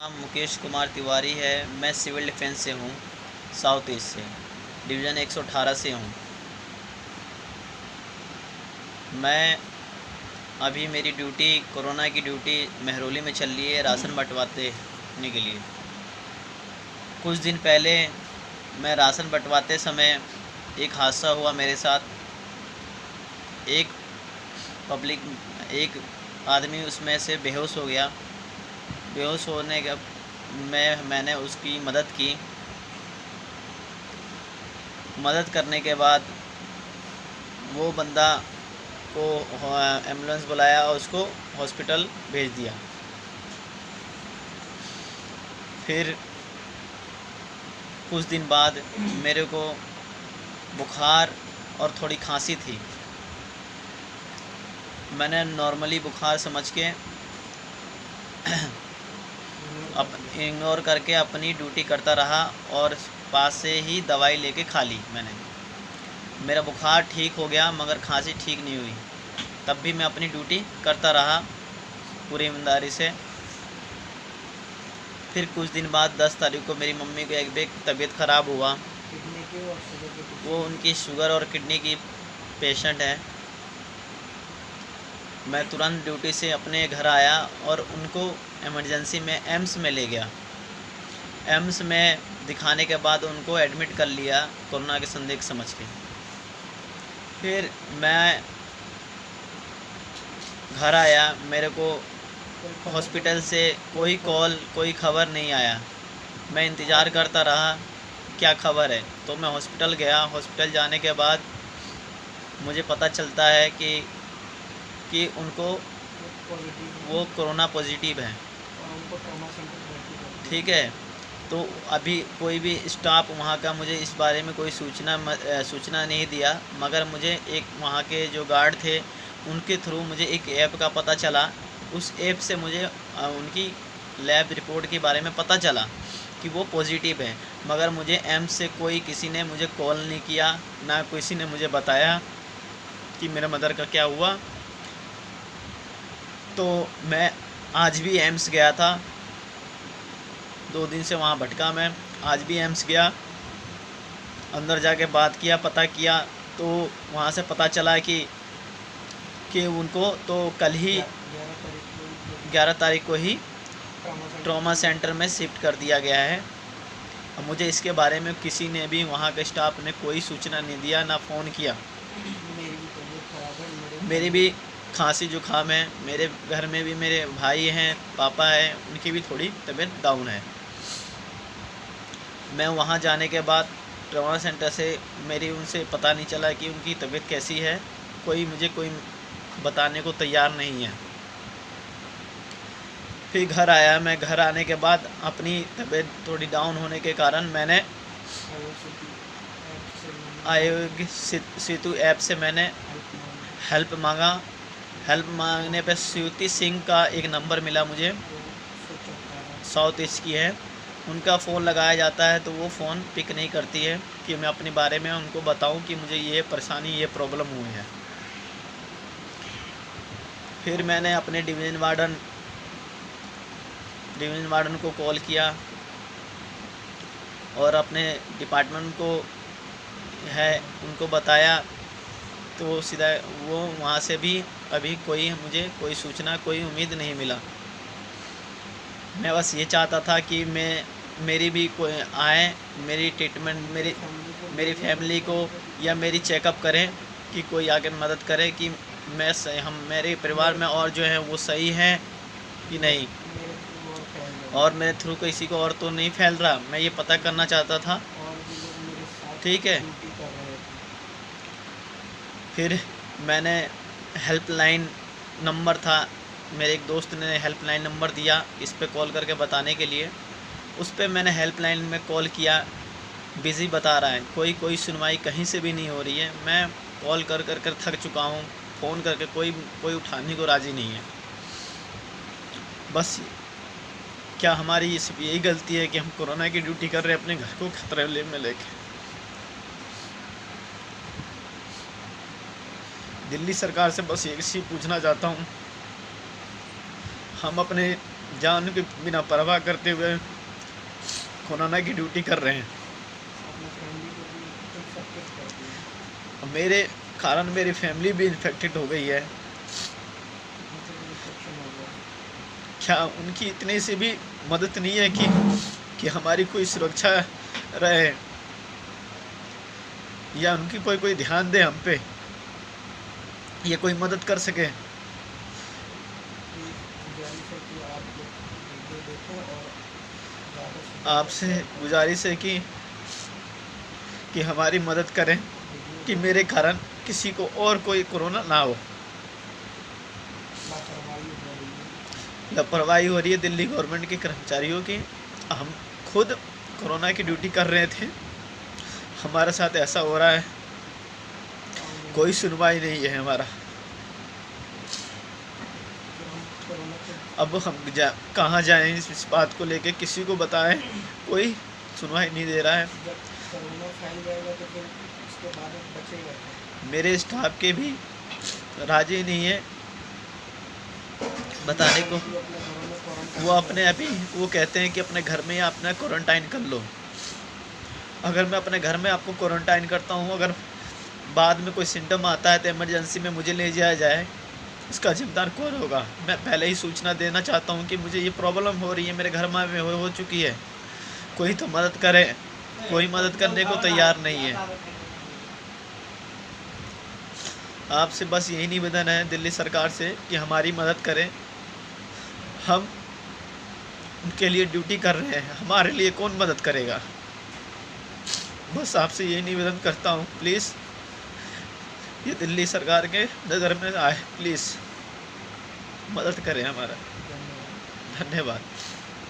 नाम मुकेश कुमार तिवारी है। मैं सिविल डिफेंस से हूँ, साउथ ईस्ट से, डिवीज़न 118 से हूँ। मैं अभी मेरी ड्यूटी कोरोना की ड्यूटी महरौली में चल रही है, राशन बँटवाने के लिए। कुछ दिन पहले मैं राशन बँटवाते समय एक हादसा हुआ मेरे साथ। एक आदमी उसमें से बेहोश हो गया। बेहोश होने के मैंने उसकी मदद की। मदद करने के बाद वो बंदा को एम्बुलेंस बुलाया और उसको हॉस्पिटल भेज दिया। फिर कुछ दिन बाद मेरे को बुखार और थोड़ी खांसी थी। मैंने नॉर्मली बुखार समझ के इग्नोर करके अपनी ड्यूटी करता रहा और पास से ही दवाई लेके खा ली मैंने। मेरा बुखार ठीक हो गया मगर खांसी ठीक नहीं हुई। तब भी मैं अपनी ड्यूटी करता रहा पूरी ईमानदारी से। फिर कुछ दिन बाद 10 तारीख को मेरी मम्मी को एक बेग तबीयत ख़राब हुआ। वो उनकी शुगर और किडनी की पेशेंट है। मैं तुरंत ड्यूटी से अपने घर आया और उनको इमरजेंसी में एम्स में ले गया। एम्स में दिखाने के बाद उनको एडमिट कर लिया कोरोना के संदिग्ध समझ के। फिर मैं घर आया, मेरे को हॉस्पिटल से कोई कॉल कोई ख़बर नहीं आया। मैं इंतज़ार करता रहा क्या खबर है। तो मैं हॉस्पिटल गया। हॉस्पिटल जाने के बाद मुझे पता चलता है कि उनको वो कोरोना पॉजिटिव है। ठीक है। तो अभी कोई भी स्टाफ वहाँ का मुझे इस बारे में कोई सूचना नहीं दिया, मगर मुझे एक वहाँ के जो गार्ड थे उनके थ्रू मुझे एक ऐप का पता चला। उस ऐप से मुझे उनकी लैब रिपोर्ट के बारे में पता चला कि वो पॉजिटिव है। मगर मुझे एम्स से किसी ने मुझे कॉल नहीं किया, ना किसी ने मुझे बताया कि मेरे मदर का क्या हुआ। तो मैं आज भी एम्स गया था। 2 दिन से वहाँ भटका मैं। आज भी एम्स गया, अंदर जाके बात किया, पता किया। तो वहाँ से पता चला कि उनको तो कल ही 11 तारीख को ही ट्रॉमा सेंटर में शिफ्ट कर दिया गया है। अब मुझे इसके बारे में किसी ने भी, वहाँ के स्टाफ ने कोई सूचना नहीं दिया, ना फ़ोन किया। मेरी भी खांसी जुकाम है। मेरे घर में भी मेरे भाई हैं, पापा हैं, उनकी भी थोड़ी तबीयत डाउन है। मैं वहाँ जाने के बाद ट्रॉमा सेंटर से उनसे पता नहीं चला कि उनकी तबीयत कैसी है। कोई बताने को तैयार नहीं है। फिर घर आया। मैं घर आने के बाद अपनी तबीयत थोड़ी डाउन होने के कारण मैंने आरोग्य सेतु ऐप से मैंने हेल्प मांगा। हेल्प मांगने पर श्रुति सिंह का एक नंबर मिला मुझे, साउथ ईस्ट की है। उनका फ़ोन लगाया जाता है तो वो फ़ोन पिक नहीं करती है कि मैं अपने बारे में उनको बताऊं कि मुझे ये परेशानी, ये प्रॉब्लम हुई है। फिर मैंने अपने डिवीज़न वार्डन को कॉल किया और अपने डिपार्टमेंट को उनको बताया। तो सीधा वो वहाँ से भी अभी मुझे कोई सूचना, कोई उम्मीद नहीं मिला। मैं बस ये चाहता था कि मेरी भी कोई आए, मेरी ट्रीटमेंट, मेरी फैमिली को या मेरी चेकअप करें, कि कोई आकर मदद करे कि मेरे परिवार में और जो है वो सही हैं कि नहीं, और मेरे थ्रू किसी को और तो नहीं फैल रहा। मैं ये पता करना चाहता था। ठीक है। फिर मैंने हेल्पलाइन नंबर था, मेरे एक दोस्त ने हेल्पलाइन नंबर दिया इस पे कॉल करके बताने के लिए। उस पे मैंने हेल्पलाइन में कॉल किया, बिज़ी बता रहा है। कोई सुनवाई कहीं से भी नहीं हो रही है। मैं कॉल कर थक चुका हूँ। फ़ोन करके कोई उठाने को राज़ी नहीं है। बस क्या हमारी सिर्फ यही गलती है कि हम कोरोना की ड्यूटी कर रहे हैं अपने घर को खतरे में लेके। दिल्ली सरकार से बस एक चीज़ पूछना चाहता हूँ, हम अपने जान की बिना परवाह करते हुए कोरोना की ड्यूटी कर रहे हैं। अपने फैमिली को भी इन्फेक्टेड कर दिया। मेरे कारण मेरी फैमिली भी इन्फेक्टेड हो गई है। मतलब इन्फेक्शन हो गया। क्या उनकी इतनी सी भी मदद नहीं है कि हमारी कोई सुरक्षा रहे, या उनकी कोई कोई ध्यान दे हम पे, या कोई मदद कर सके? कि गुजारिश है कि आप लोग वीडियो देखें और ज़्यादा से ज़्यादा आपसे शेयर करें गुजारिश है कि हमारी मदद करें वीडियो कि को। मेरे कारण किसी को और कोई कोरोना ना हो। लापरवाही हो रही है। लापरवाही हो रही है दिल्ली गवर्नमेंट के कर्मचारियों की। हम खुद कोरोना की ड्यूटी कर रहे थे, हमारे साथ ऐसा हो रहा है, कोई सुनवाई नहीं है हमारा। फिर हम कोरोना को अब हम कहाँ जाएं इस बात को लेके, किसी को बताएं, कोई सुनवाई नहीं दे रहा है। जब कोरोना फैल जाएगा तो फिर उसके बाद बचेगा क्या? मेरे स्टाफ के भी राजी नहीं है बताने को। भी अपने घरों में क्वारंटाइन वो अपने आप ही वो कहते हैं कि अपने घर में ही अपना क्वारंटाइन कर लो। अगर मैं अपने घर में आपको क्वारंटाइन करता हूँ, अगर बाद में कोई सिम्टम आता है तो इमरजेंसी में मुझे ले जाया जाए, इसका जिम्मेदार कौन होगा? मैं पहले ही सूचना देना चाहता हूँ कि मुझे ये प्रॉब्लम हो रही है, मेरे घर में हो चुकी है, कोई तो मदद करे। कोई मदद करने को तैयार नहीं है। आपसे बस यही निवेदन है दिल्ली सरकार से कि हमारी मदद करें। हम उनके लिए ड्यूटी कर रहे हैं, हमारे लिए कौन मदद करेगा? बस आपसे यही निवेदन करता हूँ, प्लीज़ ये दिल्ली सरकार के नज़र में आए, प्लीज़ मदद करें हमारा। धन्यवाद। धन्यवाद।